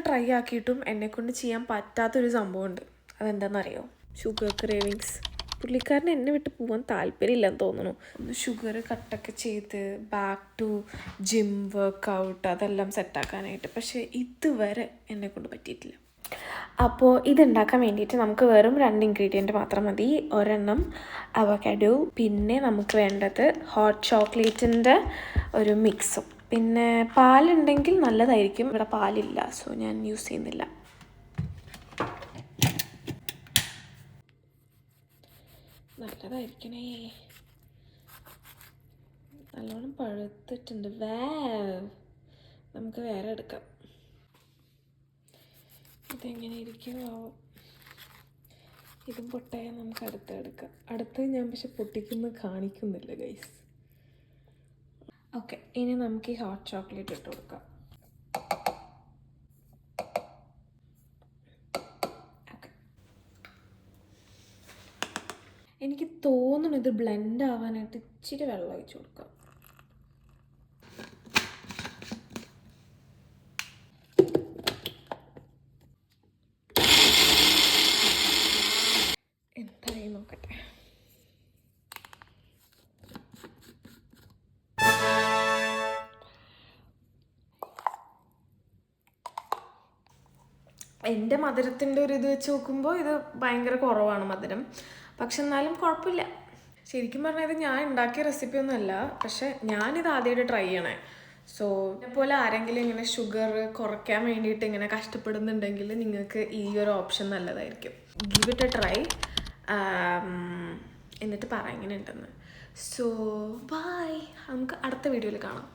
Try ആക്കിയിട്ടും എന്നെക്കൊണ്ട് ചെയ്യാൻ പറ്റാത്തൊരു സംഭവമുണ്ട്. അതെന്താണെന്നറിയോ? Sugar cravings. പുള്ളിക്കാരന് എന്നെ വിട്ട് പോകാൻ താല്പര്യമില്ലെന്ന് തോന്നുന്നു. ഒന്ന് ഷുഗർ കട്ടൊക്കെ ചെയ്ത് ബാക്ക് ടു ജിം വർക്കൗട്ട് അതെല്ലാം സെറ്റാക്കാനായിട്ട്. പക്ഷേ ഇതുവരെ എന്നെക്കൊണ്ട് പറ്റിയിട്ടില്ല. അപ്പോൾ ഇതുണ്ടാക്കാൻ വേണ്ടിയിട്ട് നമുക്ക് വെറും 2 ഇൻഗ്രീഡിയൻറ്റ് മാത്രം മതി. ഒരെണ്ണം അവക്കാഡോ, പിന്നെ നമുക്ക് വേണ്ടത് ഹോട്ട് ചോക്ലേറ്റിൻ്റെ ഒരു മിക്സും, പിന്നെ പാലുണ്ടെങ്കിൽ നല്ലതായിരിക്കും. ഇവിടെ പാലില്ല, സോ ഞാൻ യൂസ് ചെയ്യുന്നില്ല. നല്ലതായിരിക്കണേ. നല്ലോണം പഴുത്തിട്ടുണ്ട്. നമുക്ക് വേറെ എടുക്കാം. ഇതെങ്ങനെ ഇരിക്കുമോ? ഇതും പൊട്ടായാൽ നമുക്ക് എടുക്കാം. അടുത്ത് ഞാൻ പക്ഷെ പൊട്ടിക്കുന്നത് കാണിക്കുന്നില്ല ഗൈസ്. ഓക്കെ, ഇനി നമുക്ക് ഈ ഹോട്ട് ചോക്ലേറ്റ് ഇട്ട് കൊടുക്കാം. ഓക്കെ, എനിക്ക് തോന്നുന്നു ഇത് ബ്ലെൻഡ് ആവാനായിട്ട് ഇച്ചിരി വെള്ളം ഒഴിച്ച് കൊടുക്കാം. എന്തായി നോക്കട്ടെ. എൻ്റെ മധുരത്തിൻ്റെ ഒരു ഇത് വെച്ച് നോക്കുമ്പോൾ ഇത് ഭയങ്കര കുറവാണ് മധുരം. പക്ഷെ എന്നാലും കുഴപ്പമില്ല. ശരിക്കും പറഞ്ഞാൽ ഇത് ഞാൻ ഉണ്ടാക്കിയ റെസിപ്പി ഒന്നുമല്ല, പക്ഷെ ഞാനിത് ആദ്യമായിട്ട് ട്രൈ ചെയ്യണേ. സോ ഇതേപോലെ ആരെങ്കിലും ഇങ്ങനെ ഷുഗർ കുറയ്ക്കാൻ വേണ്ടിയിട്ട് ഇങ്ങനെ കഷ്ടപ്പെടുന്നുണ്ടെങ്കിൽ നിങ്ങൾക്ക് ഈ ഒരു ഓപ്ഷൻ നല്ലതായിരിക്കും. Give it A try. എന്നിട്ട് പറ എങ്ങനെ ഉണ്ടെന്ന്. സോ ബൈ, നമുക്ക് അടുത്ത വീഡിയോയിൽ കാണാം.